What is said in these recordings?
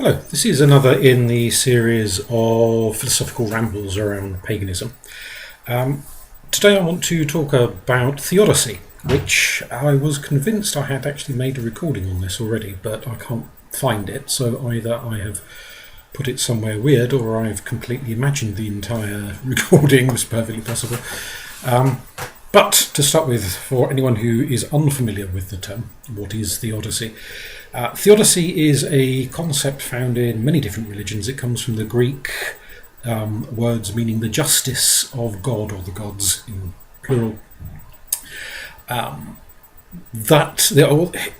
Hello, this is another in the series of philosophical rambles around paganism. Today I want to talk about Theodicy, which I was convinced I had actually made a recording on this already, but I can't find it, so either I have put it somewhere weird or I've completely imagined the entire recording, which is perfectly possible. But to start with, for anyone who is unfamiliar with the term, what is Theodicy? Theodicy is a concept found in many different religions. It comes from the Greek words meaning the justice of God, or the gods in plural.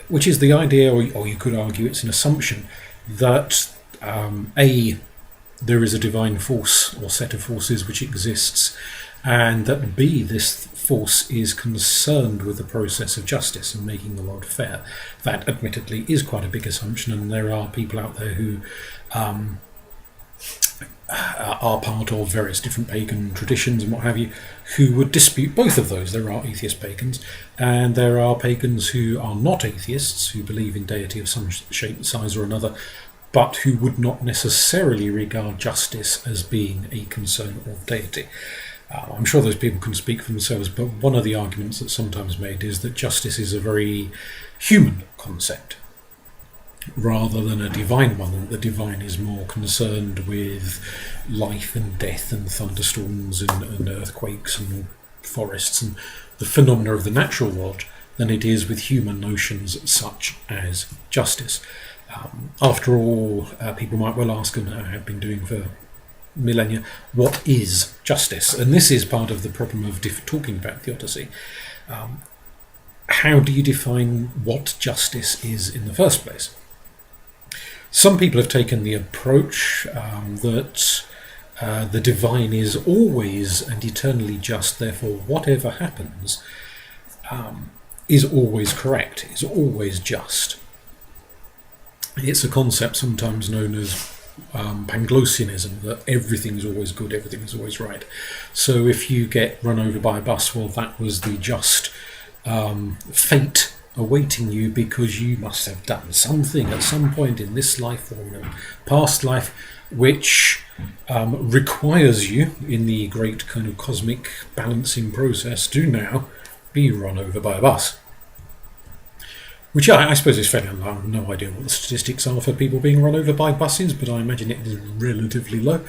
Which is the idea, or you could argue it's an assumption, that there is a divine force or set of forces which exists, and that B, this force is concerned with the process of justice and making the world fair. That admittedly is quite a big assumption, and there are people out there who are part of various different pagan traditions and what have you, who would dispute both of those. There are atheist pagans, and there are pagans who are not atheists, who believe in deity of some shape, size or another, but who would not necessarily regard justice as being a concern of deity. I'm sure those people can speak for themselves, but one of the arguments that's sometimes made is that justice is a very human concept rather than a divine one, and the divine is more concerned with life and death and thunderstorms and earthquakes and forests and the phenomena of the natural world than it is with human notions such as justice. After all, people might well ask, and have been doing for millennia, what is justice? And this is part of the problem of talking about theodicy. How do you define what justice is in the first place? Some people have taken the approach that the divine is always and eternally just, therefore whatever happens is always correct, is always just. It's a concept sometimes known as Panglossianism, that everything is always good, everything is always right. So if you get run over by a bus, well, that was the just fate awaiting you, because you must have done something at some point in this life or in a past life which requires you, in the great kind of cosmic balancing process, to now be run over by a bus. Which I suppose is fairly unlikely. I have no idea what the statistics are for people being run over by buses, but I imagine it is relatively low.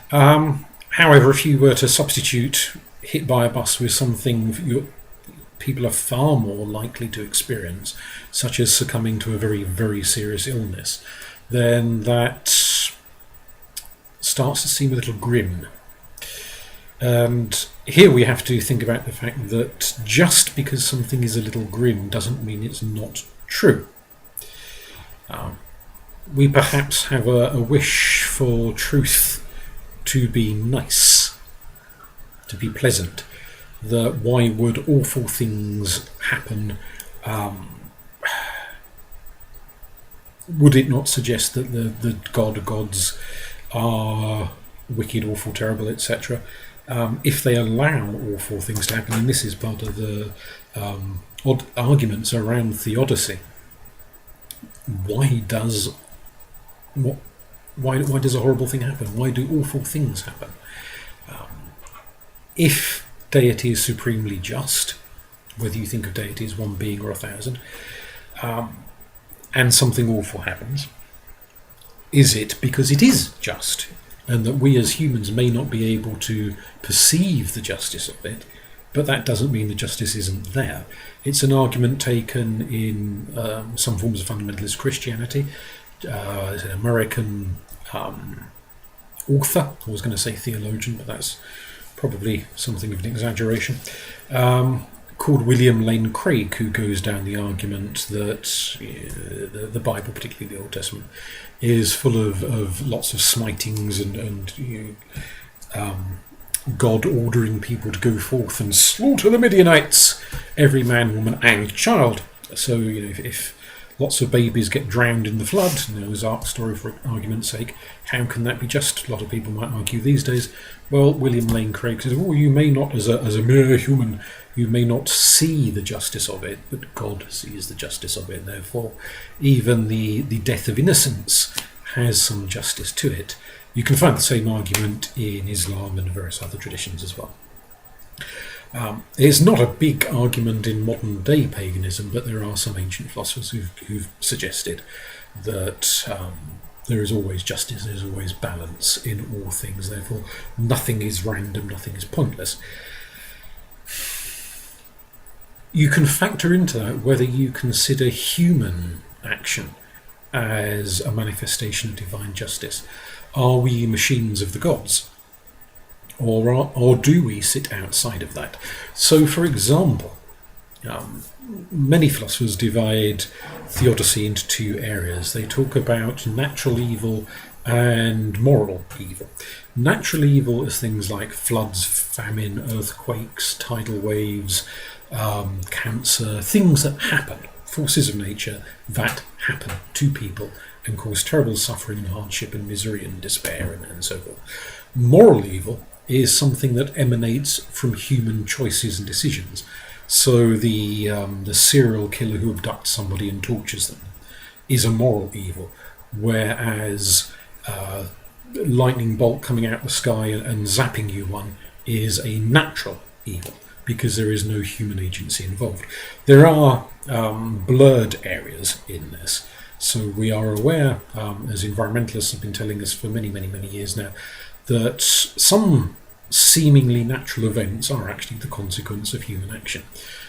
However, if you were to substitute hit by a bus with something people are far more likely to experience, such as succumbing to a very, very serious illness, then that starts to seem a little grim. And here we have to think about the fact that just because something is a little grim doesn't mean it's not true. We perhaps have a wish for truth to be nice, to be pleasant. That why would awful things happen? Would it not suggest that the gods are wicked, awful, terrible, etc.? If they allow awful things to happen, and this is part of the odd arguments around theodicy, why does a horrible thing happen? Why do awful things happen? If deity is supremely just, whether you think of deity as one being or 1,000, and something awful happens, is it because it is just, and that we as humans may not be able to perceive the justice of it, but that doesn't mean the justice isn't there? It's an argument taken in some forms of fundamentalist Christianity. There's an American author, I was going to say theologian, but that's probably something of an exaggeration, called William Lane Craig, who goes down the argument that the Bible, particularly the Old Testament, is full of lots of smitings and God ordering people to go forth and slaughter the Midianites, every man, woman and child. So if lots of babies get drowned in the flood, Noah's Ark story for argument's sake, how can that be just? A lot of people might argue these days. Well, William Lane Craig says, you may not, as a mere human, you may not see the justice of it, but God sees the justice of it. Therefore, even the death of innocents has some justice to it. You can find the same argument in Islam and various other traditions as well. It's not a big argument in modern day paganism, but there are some ancient philosophers who've suggested that there is always justice, there's always balance in all things, therefore nothing is random, nothing is pointless. You can factor into that whether you consider human action as a manifestation of divine justice. Are we machines of the gods? Or do we sit outside of that? So, for example, many philosophers divide theodicy into two areas. They talk about natural evil and moral evil. Natural evil is things like floods, famine, earthquakes, tidal waves, cancer, things that happen, forces of nature that happen to people and cause terrible suffering and hardship and misery and despair and so forth. Moral evil is something that emanates from human choices and decisions. So the serial killer who abducts somebody and tortures them is a moral evil, whereas lightning bolt coming out the sky and zapping you one is a natural evil, because there is no human agency involved. There are blurred areas in this. So we are aware, as environmentalists have been telling us for many, many, many years now, that some seemingly natural events are actually the consequence of human action.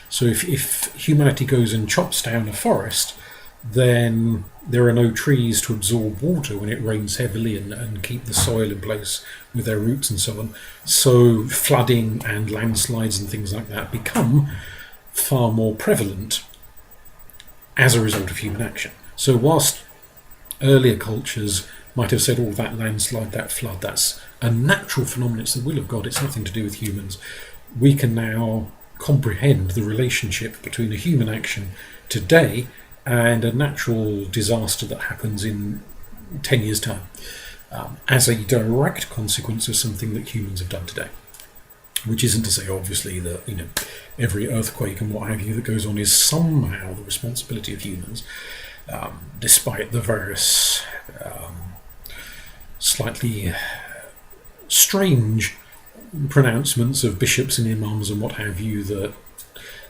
So if humanity goes and chops down a forest, then there are no trees to absorb water when it rains heavily and keep the soil in place with their roots and so on. So flooding and landslides and things like that become far more prevalent as a result of human action. So whilst earlier cultures might have said, oh, that landslide, that flood, that's a natural phenomenon, it's the will of God, it's nothing to do with humans, we can now comprehend the relationship between a human action today and a natural disaster that happens in 10 years' time as a direct consequence of something that humans have done today. Which isn't to say, obviously, that every earthquake and what have you that goes on is somehow the responsibility of humans, despite the various slightly strange pronouncements of bishops and imams and what have you that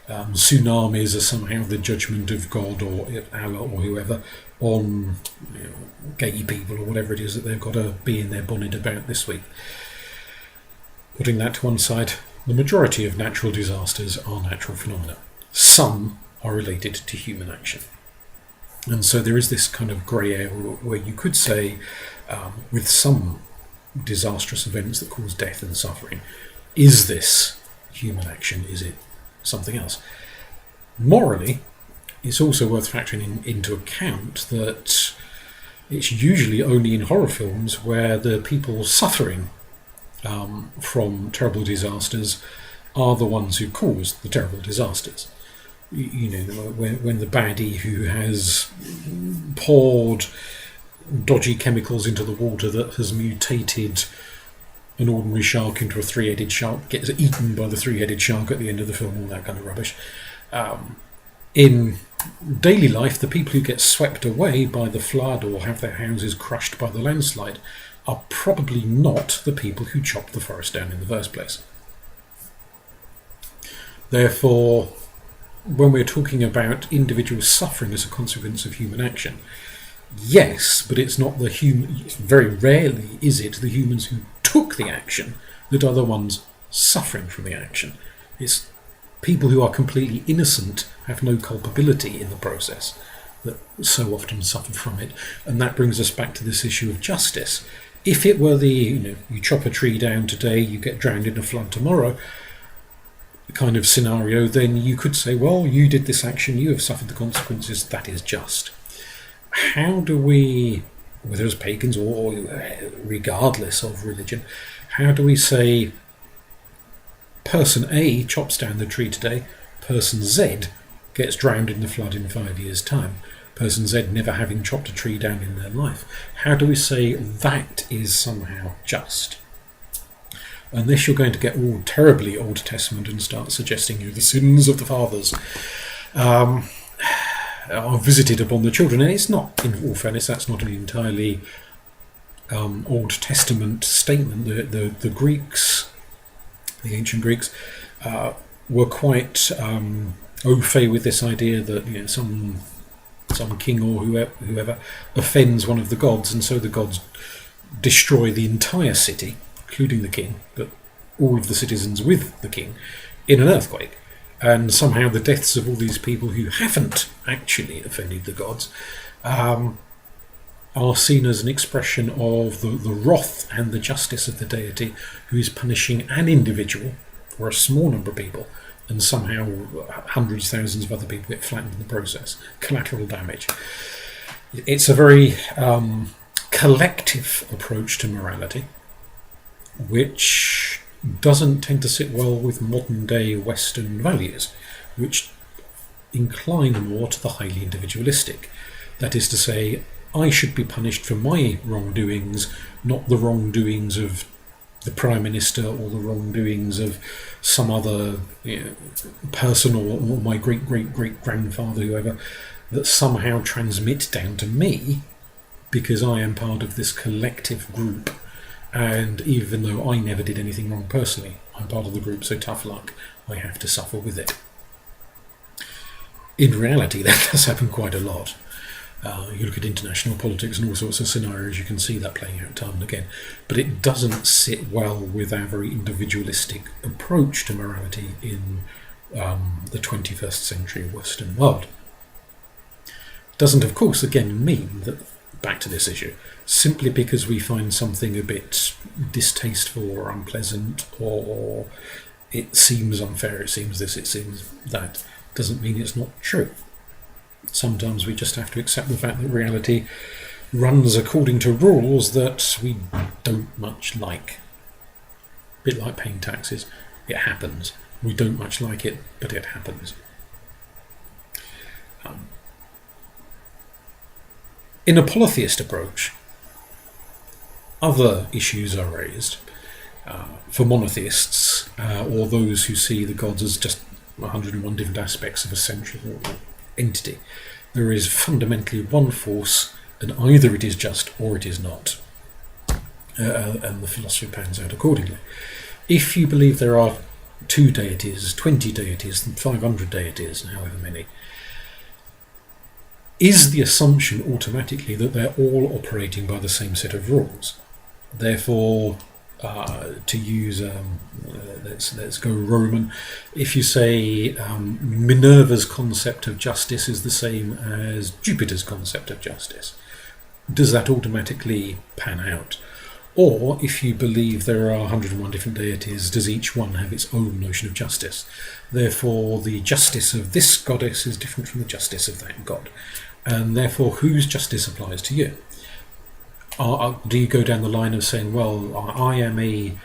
tsunamis are somehow the judgment of God or Allah or whoever on gay people or whatever it is that they've got to be in their bonnet about this week. Putting that to one side, the majority of natural disasters are natural phenomena. Some are related to human action. And so there is this kind of grey area where you could say, with some disastrous events that cause death and suffering, is this human action? Is it something else? Morally, it's also worth factoring into account that it's usually only in horror films where the people suffering from terrible disasters are the ones who cause the terrible disasters. When the baddie who has poured dodgy chemicals into the water that has mutated an ordinary shark into a three-headed shark, gets eaten by the three-headed shark at the end of the film, all that kind of rubbish. In daily life, the people who get swept away by the flood or have their houses crushed by the landslide are probably not the people who chopped the forest down in the first place. Therefore, when we're talking about individuals suffering as a consequence of human action, yes, but it's not the very rarely is it the humans who took the action that are the ones suffering from the action. It's people who are completely innocent, have no culpability in the process, that so often suffer from it. And that brings us back to this issue of justice. If it were you chop a tree down today, you get drowned in a flood tomorrow kind of scenario, then you could say, well, you did this action, you have suffered the consequences, that is just. How do we, whether as pagans or regardless of religion, how do we say person A chops down the tree today, person Z gets drowned in the flood in 5 years' time, person Z never having chopped a tree down in their life? How do we say that is somehow just? Unless you're going to get all terribly Old Testament and start suggesting the sins of the fathers. are visited upon the children. And it's not, in all fairness, that's not an entirely Old Testament statement. The Greeks, the ancient Greeks, were quite au fait with this idea that some king or whoever offends one of the gods, and so the gods destroy the entire city, including the king, but all of the citizens with the king, in an earthquake. And somehow the deaths of all these people who haven't actually offended the gods are seen as an expression of the wrath and the justice of the deity, who is punishing an individual or a small number of people, and somehow hundreds, thousands of other people get flattened in the process. Collateral damage. It's a very collective approach to morality, which doesn't tend to sit well with modern day Western values, which incline more to the highly individualistic. That is to say, I should be punished for my wrongdoings, not the wrongdoings of the Prime Minister or the wrongdoings of some other person or my great-great-great-grandfather, whoever, that somehow transmit down to me because I am part of this collective group. And even though I never did anything wrong personally, I'm part of the group, so tough luck, I have to suffer with it. In reality, that does happen quite a lot. You look at international politics and all sorts of scenarios, you can see that playing out time and again. But it doesn't sit well with our very individualistic approach to morality in the 21st century Western world. Doesn't, of course, again mean that, back to this issue, simply because we find something a bit distasteful or unpleasant, or it seems unfair, it seems this, it seems that, doesn't mean it's not true. Sometimes we just have to accept the fact that reality runs according to rules that we don't much like. A bit like paying taxes. It happens. We don't much like it, but it happens. In a polytheist approach, other issues are raised. For monotheists, or those who see the gods as just 101 different aspects of a central entity, there is fundamentally one force, and either it is just or it is not. And the philosophy pans out accordingly. If you believe there are 2 deities, 20 deities, 500 deities, however many, is the assumption automatically that they're all operating by the same set of rules? Therefore, to use, let's go Roman, if you say Minerva's concept of justice is the same as Jupiter's concept of justice, does that automatically pan out? Or if you believe there are 101 different deities, does each one have its own notion of justice? Therefore, the justice of this goddess is different from the justice of that god. And therefore, whose justice applies to you? Do you go down the line of saying, well, I am a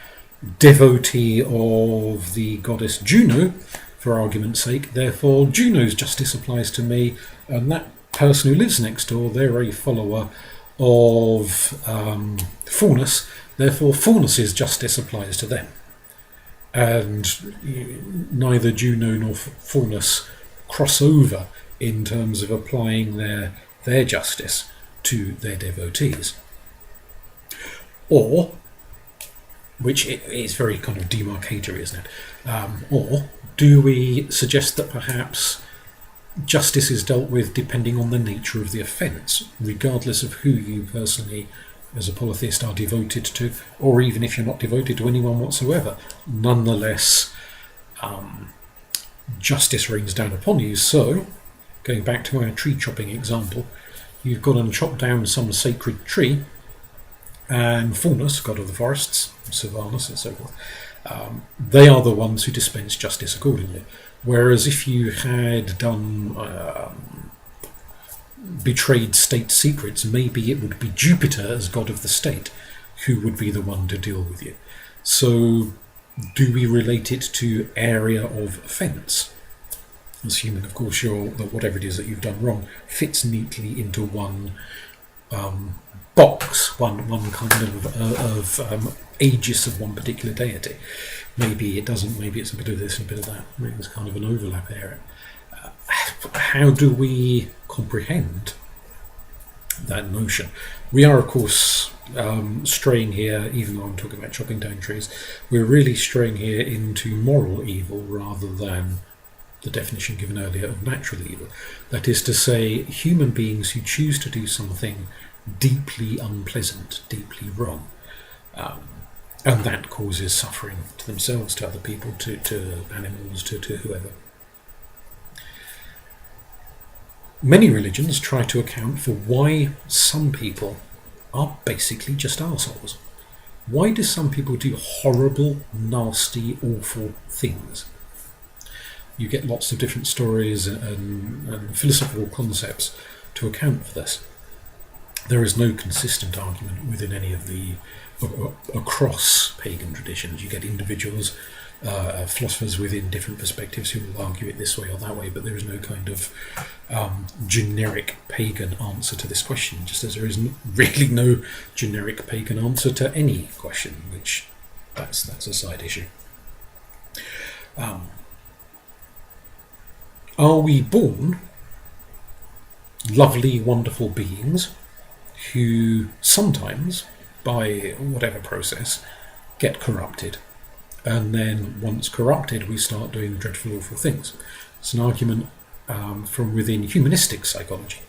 devotee of the goddess Juno, for argument's sake, therefore Juno's justice applies to me, and that person who lives next door, they're a follower of Faunus, therefore Faunus's justice applies to them. And neither Juno nor Faunus cross over in terms of applying their justice to their devotees. Or, which is very kind of demarcatory, isn't it? Or do we suggest that perhaps justice is dealt with depending on the nature of the offence, regardless of who you personally, as a polytheist, are devoted to, or even if you're not devoted to anyone whatsoever, nonetheless, justice rains down upon you. So, going back to our tree chopping example, you've gone and chopped down some sacred tree, and Faunus, god of the forests, Sylvanus and so forth, they are the ones who dispense justice accordingly. Whereas if you had done betrayed state secrets, maybe it would be Jupiter as god of the state who would be the one to deal with you. So do we relate it to area of offence? Assuming, of course, that whatever it is that you've done wrong fits neatly into one box, one kind of aegis of one particular deity. Maybe it doesn't, maybe it's a bit of this and a bit of that, maybe it's kind of an overlap area. how do we comprehend that notion? We are, of course, straying here, even though I'm talking about chopping down trees, we're really straying here into moral evil rather than the definition given earlier of natural evil. That is to say, human beings who choose to do something deeply unpleasant, deeply wrong, and that causes suffering to themselves, to other people, to animals, to whoever. Many religions try to account for why some people are basically just arseholes. Why do some people do horrible, nasty, awful things? You get lots of different stories and philosophical concepts to account for this. There is no consistent argument within any of the across pagan traditions. You get individuals, philosophers within different perspectives who will argue it this way or that way, but there is no kind of generic pagan answer to this question, just as there is really no generic pagan answer to any question, which that's a side issue. Are we born lovely, wonderful beings who sometimes, by whatever process, get corrupted, and then once corrupted we start doing dreadful, awful things? It's an argument from within humanistic psychology.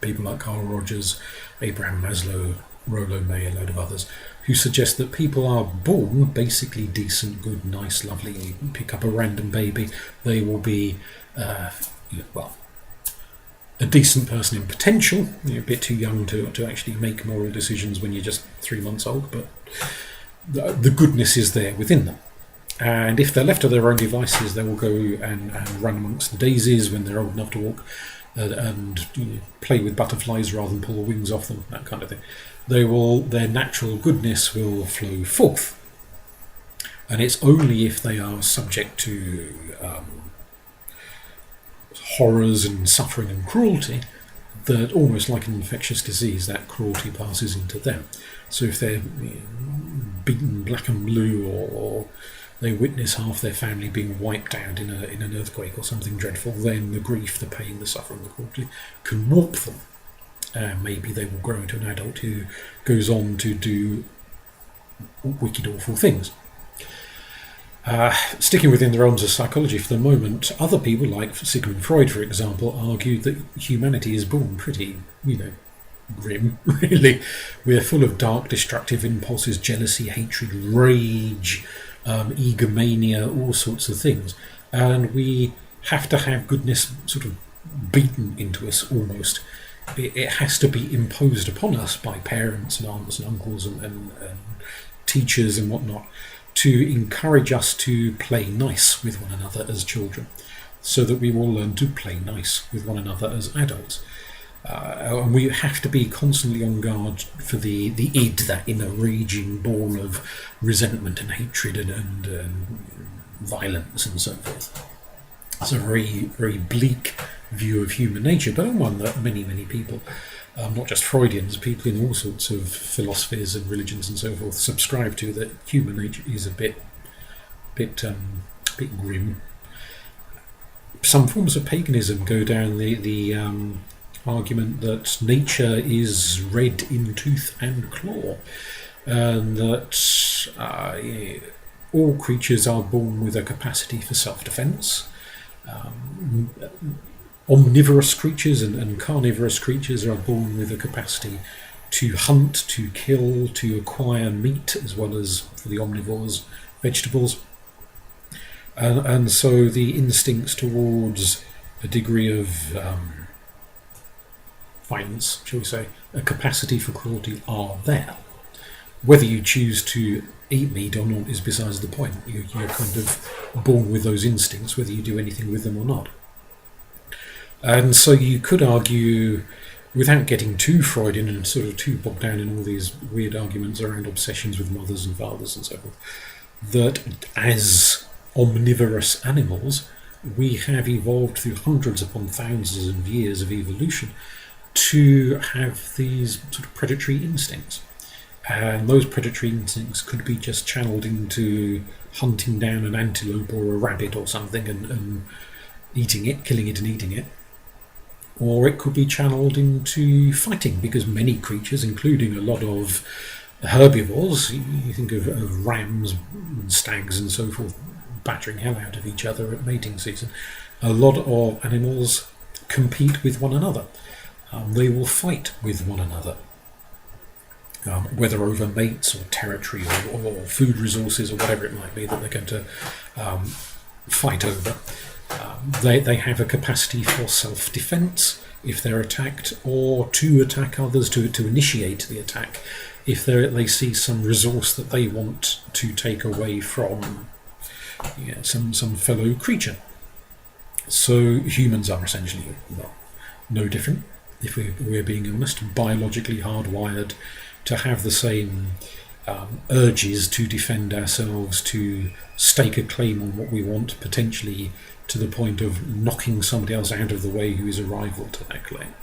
People like Carl Rogers, Abraham Maslow, Rollo May, a load of others, who suggest that people are born basically decent, good, nice, lovely. You pick up a random baby, they will be, a decent person in potential. You're a bit too young to actually make moral decisions when you're just 3 months old, but the goodness is there within them. And if they're left to their own devices, they will go and run amongst the daisies when they're old enough to walk, and play with butterflies rather than pull the wings off them, that kind of thing. Their natural goodness will flow forth. And it's only if they are subject to horrors and suffering and cruelty that, almost like an infectious disease, that cruelty passes into them. So if they're beaten black and blue, or they witness half their family being wiped out in an earthquake or something dreadful, then the grief, the pain, the suffering, the cruelty can warp them. Maybe they will grow into an adult who goes on to do wicked, awful things. Sticking within the realms of psychology for the moment, other people like Sigmund Freud, for example, argued that humanity is born pretty, grim, really. We're full of dark, destructive impulses, jealousy, hatred, rage, egomania, all sorts of things. And we have to have goodness sort of beaten into us almost. It has to be imposed upon us by parents and aunts and uncles and teachers and whatnot, to encourage us to play nice with one another as children, so that we will learn to play nice with one another as adults. And we have to be constantly on guard for the id, that inner raging ball of resentment and hatred and violence and so forth. It's a very, very bleak view of human nature, but one that many, many people, not just Freudians, people in all sorts of philosophies and religions and so forth, subscribe to, that human nature is a bit grim. Some forms of paganism go down the argument that nature is red in tooth and claw, and that all creatures are born with a capacity for self-defense. Omnivorous creatures and carnivorous creatures are born with a capacity to hunt, to kill, to acquire meat, as well as, for the omnivores, vegetables. And so the instincts towards a degree of violence, shall we say, a capacity for cruelty, are there. Whether you choose to eat meat or not is besides the point. You're kind of born with those instincts, whether you do anything with them or not. And so you could argue, without getting too Freudian and sort of too bogged down in all these weird arguments around obsessions with mothers and fathers and so forth, that as omnivorous animals, we have evolved through hundreds upon thousands of years of evolution to have these sort of predatory instincts. And those predatory instincts could be just channeled into hunting down an antelope or a rabbit or something, and eating it, killing it and eating it, or it could be channeled into fighting, because many creatures, including a lot of herbivores, you think of rams and stags and so forth, battering hell out of each other at mating season. A lot of animals compete with one another. They will fight with one another, whether over mates or territory or food resources or whatever it might be that they're going to fight over. They have a capacity for self-defense if they're attacked, or to attack others, to initiate the attack if they see some resource that they want to take away from some fellow creature. So humans are essentially, well, no different, if we're being honest, biologically hardwired to have the same urges to defend ourselves, to stake a claim on what we want, potentially to the point of knocking somebody else out of the way who is a rival to that claim.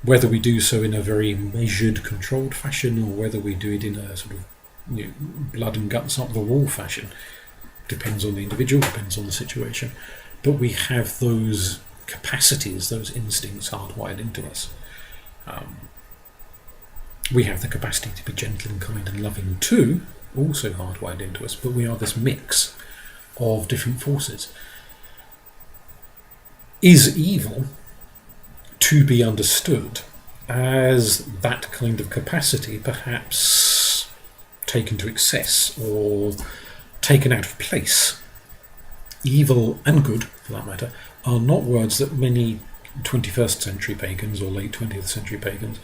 Whether we do so in a very measured, controlled fashion, or whether we do it in a sort of blood and guts up the wall fashion, depends on the individual, depends on the situation. But we have those capacities, those instincts hardwired into us. We have the capacity to be gentle and kind and loving too, also hardwired into us, but we are this mix of different forces. Is evil to be understood as that kind of capacity perhaps taken to excess or taken out of place? Evil and good, for that matter, are not words that many 21st century pagans or late 20th century pagans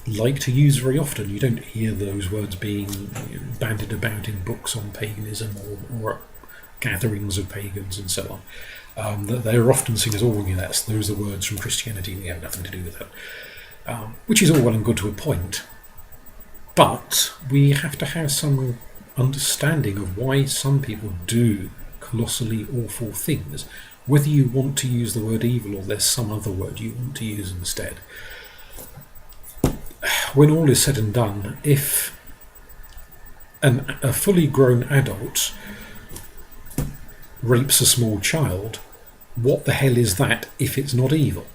like to use very often. You don't hear those words being bandied about in books on paganism or gatherings of pagans and so on. They're often seen as, those are words from Christianity, we have nothing to do with that. Which is all well and good to a point. But we have to have some understanding of why some people do colossally awful things, whether you want to use the word evil or there's some other word you want to use instead. When all is said and done, if a fully grown adult rapes a small child, what the hell is that if it's not evil?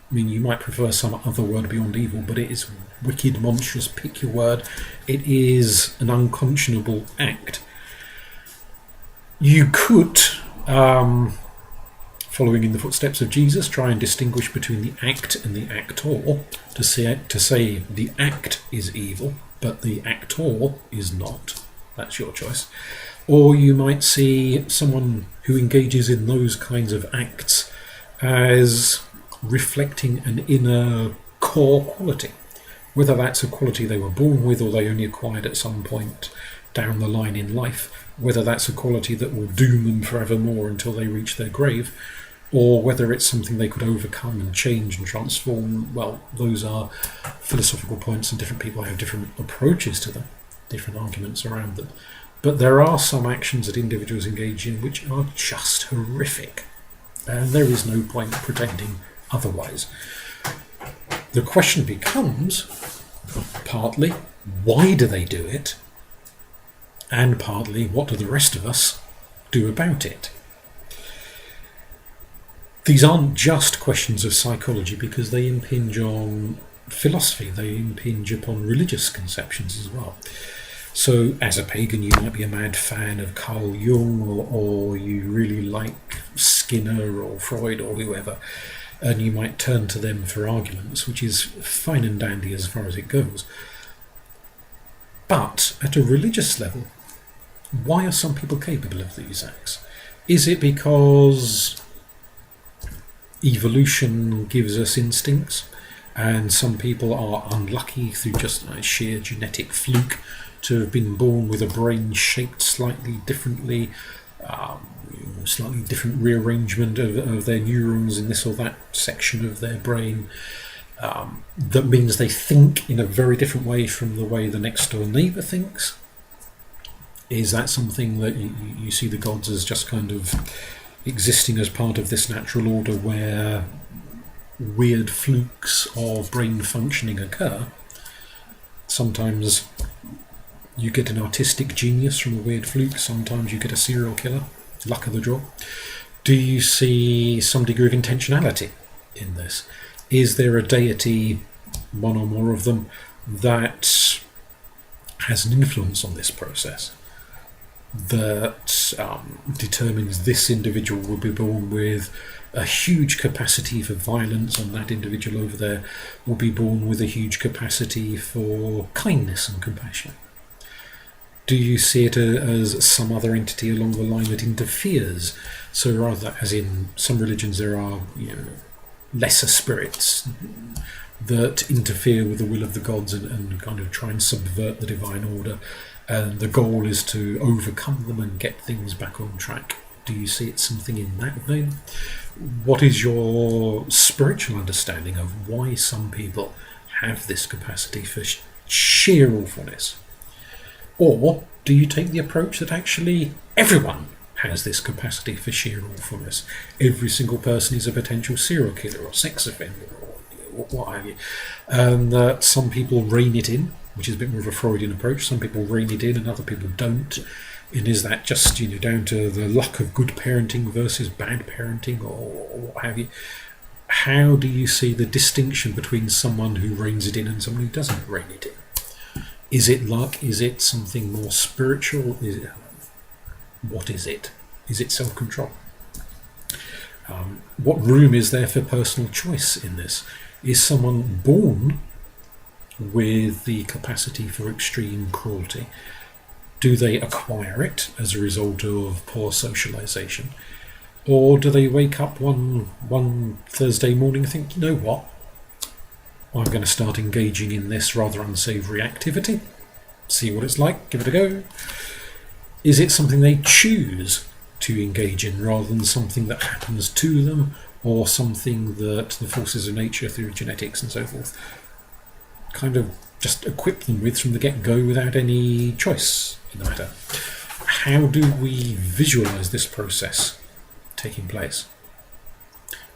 I mean, you might prefer some other word beyond evil, but it is wicked, monstrous, pick your word. It is an unconscionable act. You could, following in the footsteps of Jesus, try and distinguish between the act and the actor, to say the act is evil, but the actor is not. That's your choice. Or you might see someone who engages in those kinds of acts as reflecting an inner core quality, whether that's a quality they were born with or they only acquired at some point down the line in life, whether that's a quality that will doom them forevermore until they reach their grave, or whether it's something they could overcome and change and transform. Well, those are philosophical points, and different people have different approaches to them, different arguments around them. But there are some actions that individuals engage in which are just horrific, and there is no point pretending otherwise. The question becomes, partly, why do they do it? And partly, what do the rest of us do about it? These aren't just questions of psychology, because they impinge on philosophy, they impinge upon religious conceptions as well. So as a pagan, you might be a mad fan of Carl Jung, or you really like Skinner or Freud or whoever, and you might turn to them for arguments, which is fine and dandy as far as it goes. But at a religious level, why are some people capable of these acts? Is it because evolution gives us instincts, and some people are unlucky through just a sheer genetic fluke to have been born with a brain shaped slightly differently, slightly different rearrangement of their neurons in this or that section of their brain, that means they think in a very different way from the way the next door neighbour thinks? Is that something that you see the gods as just kind of existing as part of this natural order where weird flukes of brain functioning occur? Sometimes you get an artistic genius from a weird fluke, sometimes you get a serial killer, luck of the draw. Do you see some degree of intentionality in this? Is there a deity, one or more of them, that has an influence on this process, that determines this individual will be born with a huge capacity for violence, and that individual over there will be born with a huge capacity for kindness and compassion? Do you see it as some other entity along the line that interferes? So rather, as in some religions, there are lesser spirits that interfere with the will of the gods and kind of try and subvert the divine order, and the goal is to overcome them and get things back on track. Do you see it something in that vein? What is your spiritual understanding of why some people have this capacity for sheer awfulness? Or do you take the approach that actually everyone has this capacity for sheer awfulness? Every single person is a potential serial killer or sex offender or what have you. And that some people rein it in, which is a bit more of a Freudian approach. Some people rein it in and other people don't. And is that just down to the luck of good parenting versus bad parenting or what have you? How do you see the distinction between someone who reins it in and someone who doesn't rein it in? Is it luck? Is it something more spiritual? What is it? Is it self-control? What room is there for personal choice in this? Is someone born with the capacity for extreme cruelty? Do they acquire it as a result of poor socialisation? Or do they wake up one Thursday morning and think, you know what? I'm going to start engaging in this rather unsavoury activity. See what it's like, give it a go. Is it something they choose to engage in rather than something that happens to them, or something that the forces of nature through genetics and so forth kind of just equip them with from the get-go without any choice in the matter? How do we visualise this process taking place?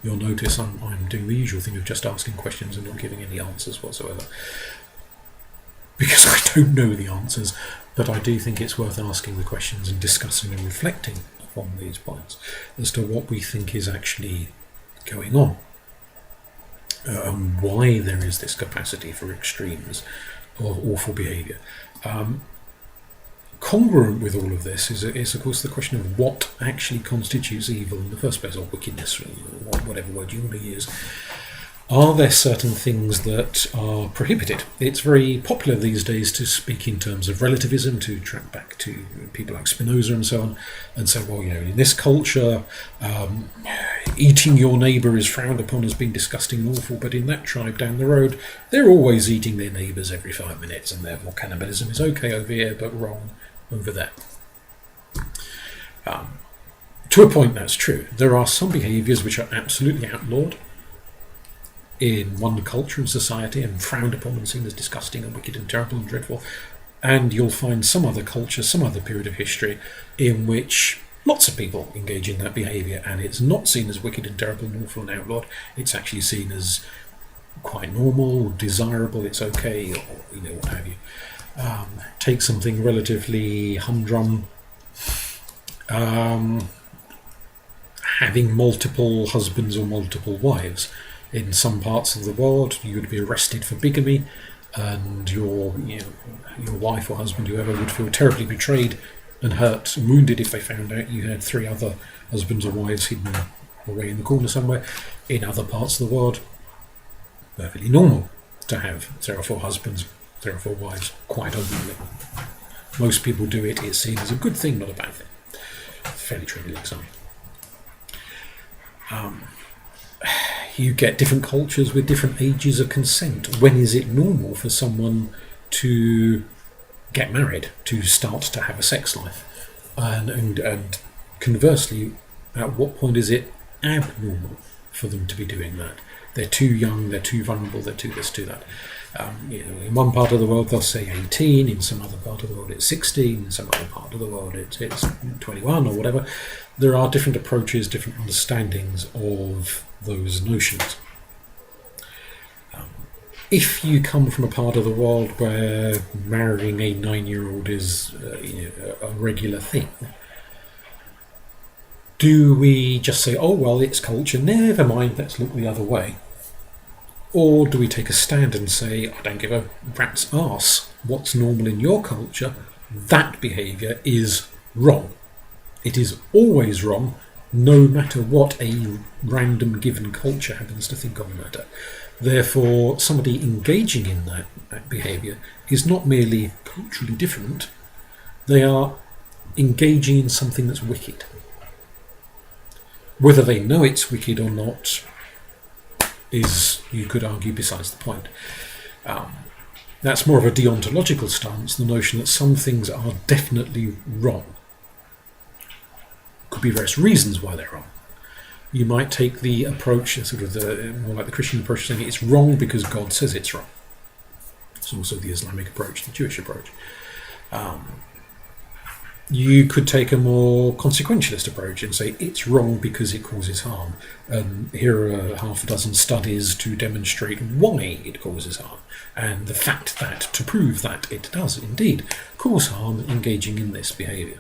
You'll notice I'm doing the usual thing of just asking questions and not giving any answers whatsoever, because I don't know the answers, but I do think it's worth asking the questions and discussing and reflecting upon these points as to what we think is actually going on, and why there is this capacity for extremes of awful behaviour. Congruent with all of this is of course the question of what actually constitutes evil in the first place, or wickedness, or whatever word you want to use. Are there certain things that are prohibited? It's very popular these days to speak in terms of relativism, to track back to people like Spinoza and so on, and say, well, in this culture, eating your neighbour is frowned upon as being disgusting and awful, but in that tribe down the road, they're always eating their neighbours every 5 minutes, and therefore cannibalism is okay over here, but wrong over there. To a point, that's true. There are some behaviours which are absolutely outlawed in one culture and society and frowned upon and seen as disgusting and wicked and terrible and dreadful, and you'll find some other culture, some other period of history in which lots of people engage in that behaviour and it's not seen as wicked and terrible and awful and outlawed. It's actually seen as quite normal, desirable, it's okay, or what have you. Take something relatively humdrum, having multiple husbands or multiple wives. In some parts of the world, you would be arrested for bigamy, and your wife or husband, whoever, would feel terribly betrayed and hurt and wounded if they found out you had 3 other husbands or wives hidden away in the corner somewhere. In other parts of the world, perfectly normal to have 3 or 4 husbands, 3 or 4 wives, quite openly. Most people do it. It's seen as a good thing, not a bad thing. Fairly trivial example. You get different cultures with different ages of consent. When is it normal for someone to get married, to start to have a sex life? And conversely, at what point is it abnormal for them to be doing that? They're too young, they're too vulnerable, they're too this, too that. In one part of the world they'll say 18, in some other part of the world it's 16, in some other part of the world it's 21 or whatever. There are different approaches, different understandings of those notions. If you come from a part of the world where marrying a 9-year-old is a regular thing, Do we just say, oh, well, it's culture, never mind, let's look the other way? Or do we take a stand and say, I don't give a rat's arse what's normal in your culture, that behaviour is wrong. It is always wrong, no matter what a random given culture happens to think on the matter. Therefore, somebody engaging in that behaviour is not merely culturally different, they are engaging in something that's wicked. Whether they know it's wicked or not is, you could argue, besides the point. That's more of a deontological stance, the notion that some things are definitely wrong. Could be various reasons why they're wrong. You might take the approach, sort of the more like the Christian approach, saying it's wrong because God says it's wrong. It's also the Islamic approach, the Jewish approach. You could take a more consequentialist approach and say it's wrong because it causes harm. Here are half a dozen studies to demonstrate why it causes harm, and the fact that, to prove that it does indeed cause harm, engaging in this behaviour.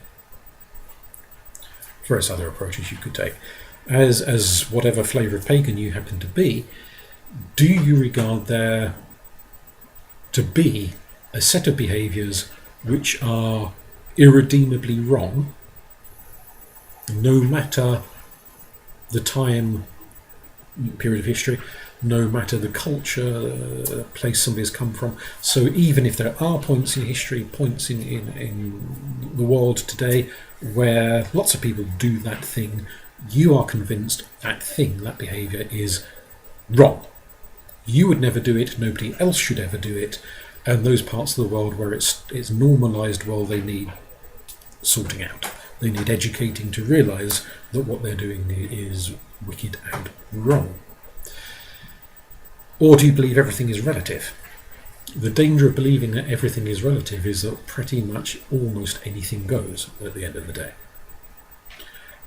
Various other approaches you could take. As whatever flavour of pagan you happen to be, do you regard there to be a set of behaviours which are irredeemably wrong, no matter the time, period of history, no matter the culture, place somebody has come from? So even if there are points in history, points in the world today where lots of people do that thing, you are convinced that thing, that behaviour is wrong. You would never do it, nobody else should ever do it, and those parts of the world where it's normalised, well, they need sorting out. They need educating to realise that what they're doing is wicked and wrong. Or do you believe everything is relative? The danger of believing that everything is relative is that pretty much almost anything goes at the end of the day.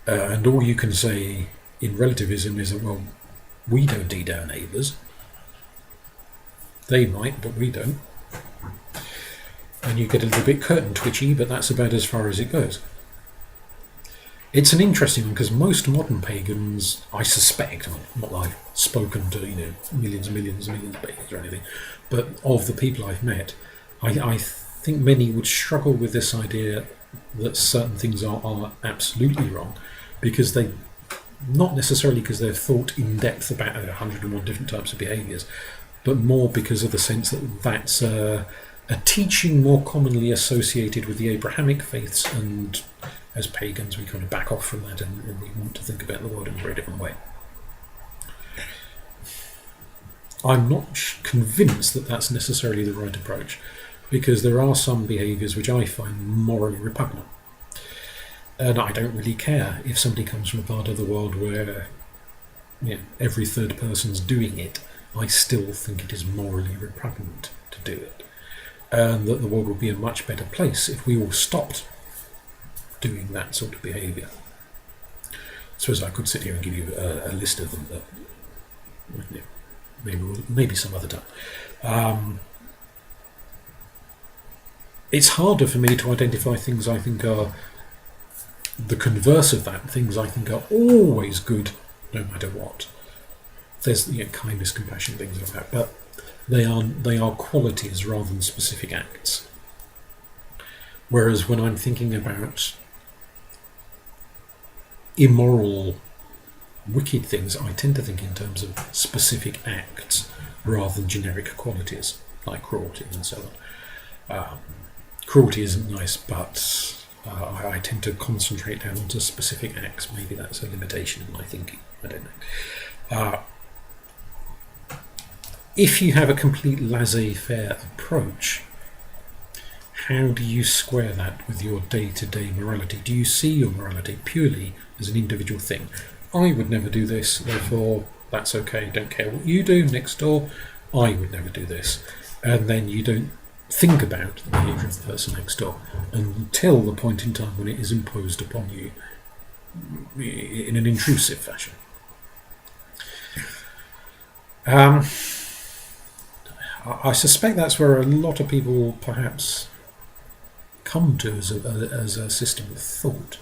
And all you can say in relativism is that, well, we don't eat our neighbours. They might, but we don't. And you get a little bit curtain twitchy, but that's about as far as it goes. It's an interesting one because most modern pagans, I suspect, not that I've spoken to millions and millions and millions of pagans or anything, but of the people I've met, I think many would struggle with this idea that certain things are absolutely wrong, because they, not necessarily because they've thought in depth about 101 different types of behaviours, but more because of the sense that that's a teaching more commonly associated with the Abrahamic faiths, and as pagans we kind of back off from that and we want to think about the world in a very different way. I'm not convinced that that's necessarily the right approach, because there are some behaviours which I find morally repugnant. And I don't really care if somebody comes from a part of the world where every third person's doing it. I still think it is morally repugnant to do it. And that the world would be a much better place if we all stopped doing that sort of behaviour. I suppose I could sit here and give you a list of them, but maybe some other time. It's harder for me to identify things I think are the converse of that, things I think are always good no matter what. There's kindness, compassion, things like that, but they are qualities rather than specific acts. Whereas when I'm thinking about immoral, wicked things, I tend to think in terms of specific acts rather than generic qualities like cruelty and so on. Cruelty isn't nice, but I tend to concentrate down onto specific acts. Maybe that's a limitation in my thinking. I don't know. If you have a complete laissez-faire approach, how do you square that with your day-to-day morality? Do you see your morality purely as an individual thing? I would never do this, therefore that's okay, don't care what you do next door, I would never do this. And then you don't think about the behaviour of the person next door until the point in time when it is imposed upon you in an intrusive fashion. I suspect that's where a lot of people perhaps come to as a system of thought.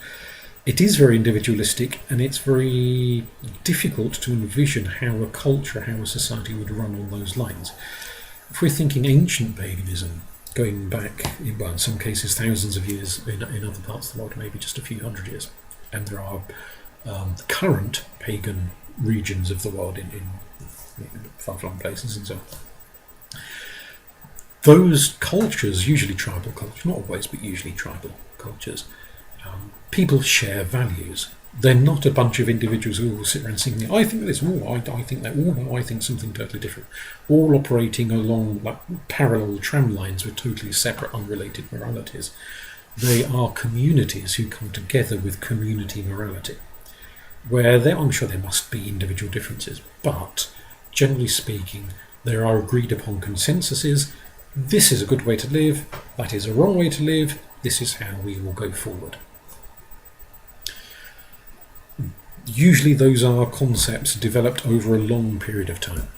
It is very individualistic, and it's very difficult to envision how a culture, how a society would run on those lines. If we're thinking ancient paganism, going back, well, in some cases thousands of years, in other parts of the world maybe just a few hundred years, and there are current pagan regions of the world in far-flung places and so on. Those cultures, usually tribal cultures, not always, but usually tribal cultures, people share values. They're not a bunch of individuals who all sit around singing, I think this, I think that, no, I think something totally different. All operating along like parallel tram lines with totally separate, unrelated moralities. They are communities who come together with community morality, where I'm sure there must be individual differences, but generally speaking, there are agreed upon consensuses. This is a good way to live, that is a wrong way to live, this is how we will go forward. Usually those are concepts developed over a long period of time.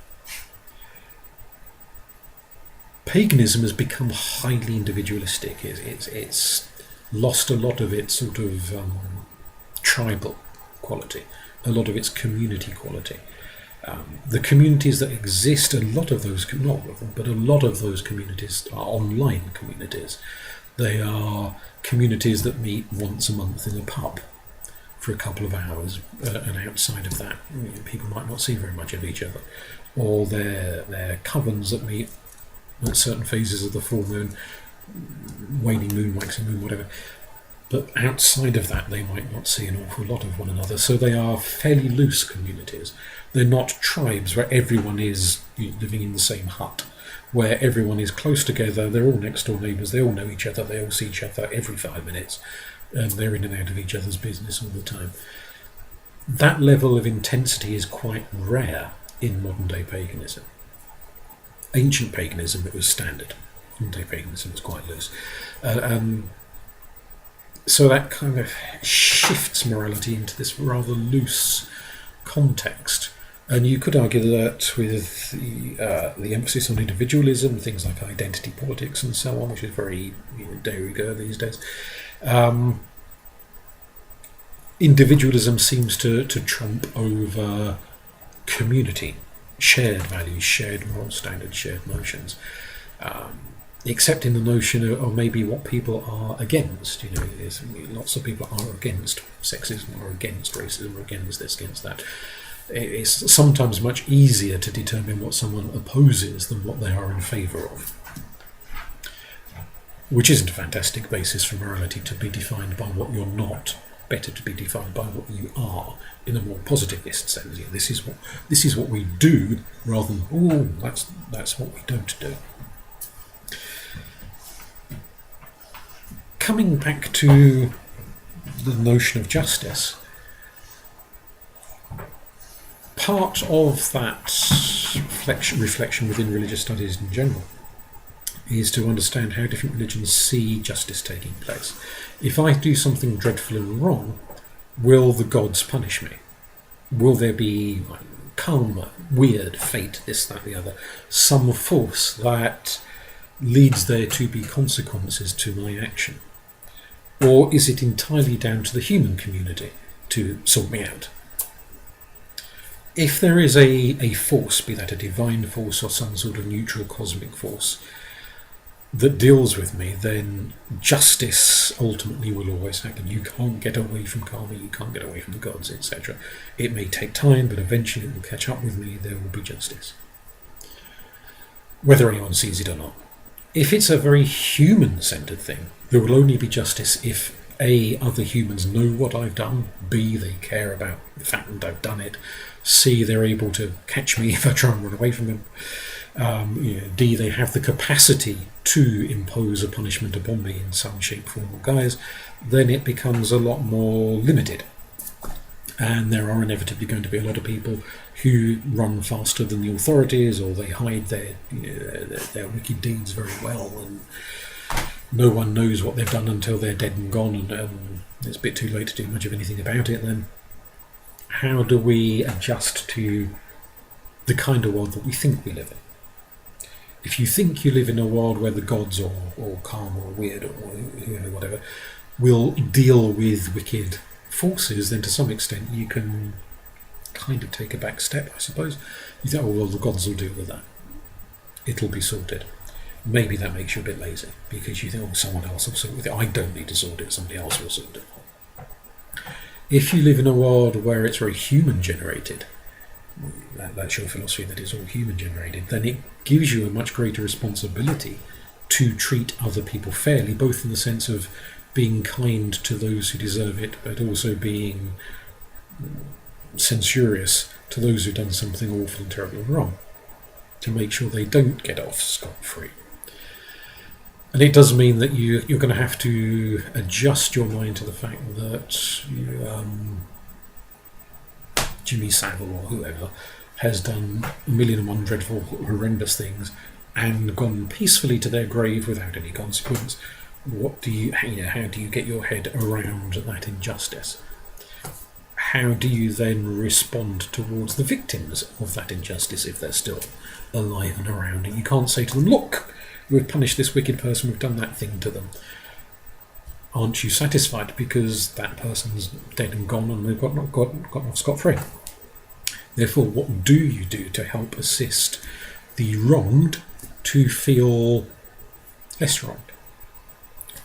Paganism has become highly individualistic. It's lost a lot of its sort of tribal quality, a lot of its community quality. The communities that exist, a lot of those, not all of them, but a lot of those communities are online communities. They are communities that meet once a month in a pub for a couple of hours, and outside of that, people might not see very much of each other. Or they're covens that meet at certain phases of the full moon, waning moon, waxing moon, whatever. But outside of that, they might not see an awful lot of one another. So they are fairly loose communities. They're not tribes where everyone is living in the same hut, where everyone is close together, they're all next door neighbours, they all know each other, they all see each other every 5 minutes, and they're in and out of each other's business all the time. That level of intensity is quite rare in modern day paganism. Ancient paganism, it was standard. Modern day paganism was quite loose. So that kind of shifts morality into this rather loose context. And you could argue that with the emphasis on individualism, things like identity politics and so on, which is very de rigueur these days, individualism seems to trump over community, shared values, shared moral standards, shared notions, except in the notion of maybe what people are against. Lots of people are against sexism, or against racism, or against this, against that. It's sometimes much easier to determine what someone opposes than what they are in favour of, which isn't a fantastic basis for morality, to be defined by what you're not. Better to be defined by what you are, in a more positivist sense. This is what we do, rather than that's what we don't do. Coming back to the notion of justice, part of that reflection within religious studies in general is to understand how different religions see justice taking place. If I do something dreadful and wrong, will the gods punish me? Will there be karma, weird, fate, this, that, the other, some force that leads there to be consequences to my action? Or is it entirely down to the human community to sort me out? If there is a force, be that a divine force or some sort of neutral cosmic force, that deals with me, then justice ultimately will always happen. You can't get away from karma, you can't get away from the gods, etc. It may take time, but eventually it will catch up with me, there will be justice. Whether anyone sees it or not. If it's a very human-centred thing, there will only be justice if A, other humans know what I've done, B, they care about the fact that I've done it, C, they're able to catch me if I try and run away from them, D, they have the capacity to impose a punishment upon me in some shape, form or guise, then it becomes a lot more limited. And there are inevitably going to be a lot of people who run faster than the authorities, or they hide their wicked deeds very well, and no one knows what they've done until they're dead and gone, and it's a bit too late to do much of anything about it. Then how do we adjust to the kind of world that we think we live in? If you think you live in a world where the gods or karma or weird or whoever, whatever, will deal with wicked forces, then to some extent you can kind of take a back step, I suppose. You think, oh, well, the gods will deal with that. It'll be sorted. Maybe that makes you a bit lazy, because you think, oh, someone else will sort it. I don't need to sort it, somebody else will sort it. If you live in a world where it's very human-generated, that's your philosophy, that it's all human-generated, then it gives you a much greater responsibility to treat other people fairly, both in the sense of being kind to those who deserve it, but also being censorious to those who've done something awful and terribly wrong, to make sure they don't get off scot-free. And it does mean that you're going to have to adjust your mind to the fact that Jimmy Savile or whoever has done 1,000,001 dreadful, horrendous things and gone peacefully to their grave without any consequence. How do you get your head around that injustice? How do you then respond towards the victims of that injustice if they're still alive and around? And you can't say to them, look, we've punished this wicked person, we've done that thing to them. Aren't you satisfied because that person's dead and gone and they've got off scot-free? Therefore, what do you do to help assist the wronged to feel less wronged?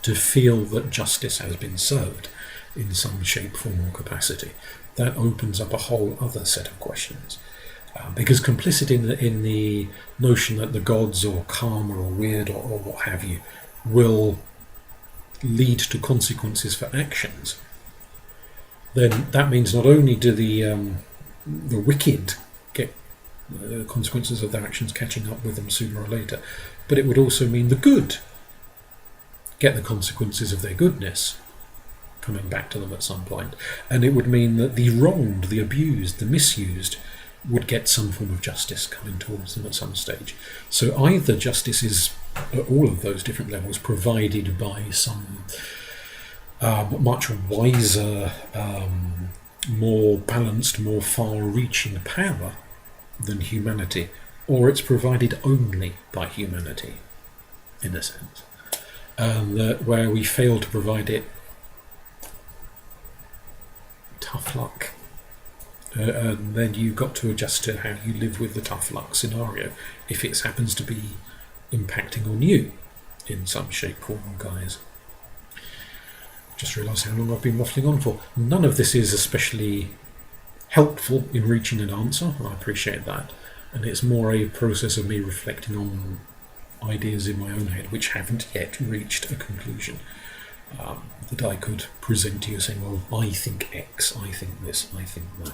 To feel that justice has been served in some shape, form or capacity? That opens up a whole other set of questions. Because complicit in the notion that the gods or karma or weird or what have you will lead to consequences for actions, then that means not only do the wicked get consequences of their actions catching up with them sooner or later, but it would also mean the good get the consequences of their goodness coming back to them at some point. And it would mean that the wronged, the abused, the misused would get some form of justice coming towards them at some stage. So either justice is at all of those different levels provided by some much wiser, more balanced, more far-reaching power than humanity, or it's provided only by humanity, in a sense. Where we fail to provide it, tough luck. And then you've got to adjust to how you live with the tough luck scenario if it happens to be impacting on you in some shape, form or guise. Just realised how long I've been waffling on for. None of this is especially helpful in reaching an answer, and I appreciate that. And it's more a process of me reflecting on ideas in my own head which haven't yet reached a conclusion. That I could present to you saying, well, I think X, I think this, I think that.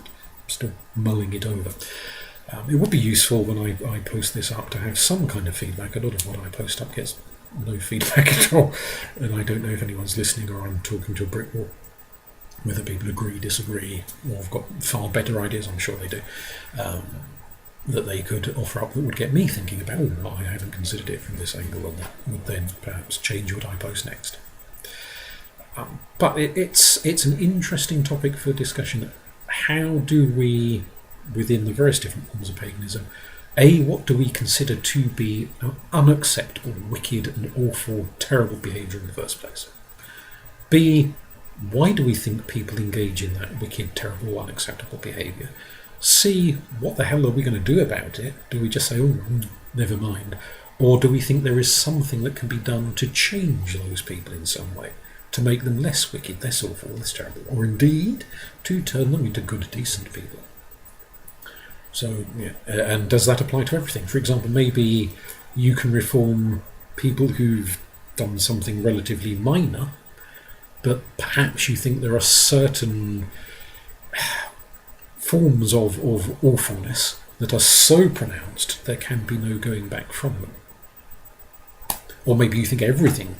I'm still mulling it over. It would be useful when I post this up to have some kind of feedback. A lot of what I post up gets no feedback at all, and I don't know if anyone's listening or I'm talking to a brick wall. Whether people agree, disagree, or have got far better ideas, I'm sure they do, that they could offer up that would get me thinking about, oh, I haven't considered it from this angle, and that would then perhaps change what I post next. But it's an interesting topic for discussion. How do we, within the various different forms of paganism, A, what do we consider to be unacceptable, wicked and awful, terrible behaviour in the first place? B, why do we think people engage in that wicked, terrible, unacceptable behaviour? C, what the hell are we going to do about it? Do we just say, oh, never mind? Or do we think there is something that can be done to change those people in some way? To make them less wicked, less awful, less terrible, or indeed to turn them into good, decent people. So, yeah, and does that apply to everything? For example, maybe you can reform people who've done something relatively minor, but perhaps you think there are certain forms of awfulness that are so pronounced there can be no going back from them. Or maybe you think everything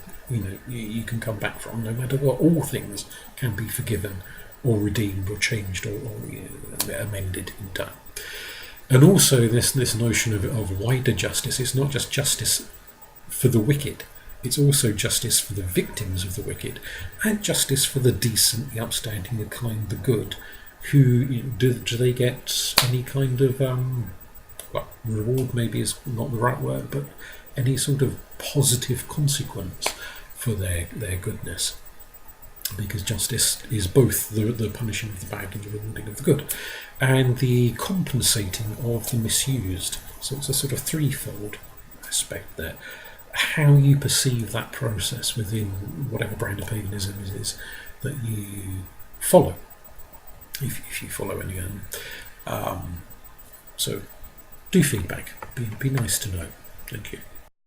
you can come back from, no matter what, all things can be forgiven or redeemed or changed or amended in time. And also this notion of wider justice, it's not just justice for the wicked, it's also justice for the victims of the wicked, and justice for the decent, the upstanding, the kind, the good, who do they get any kind of reward, maybe is not the right word, but any sort of positive consequence for their goodness. because justice is both the punishing of the bad and the rewarding of the good, and the compensating of the misused. So it's a sort of threefold aspect there. How you perceive that process within whatever brand of paganism it is that you follow, if you follow any. So do feedback. Be nice to know. Thank you.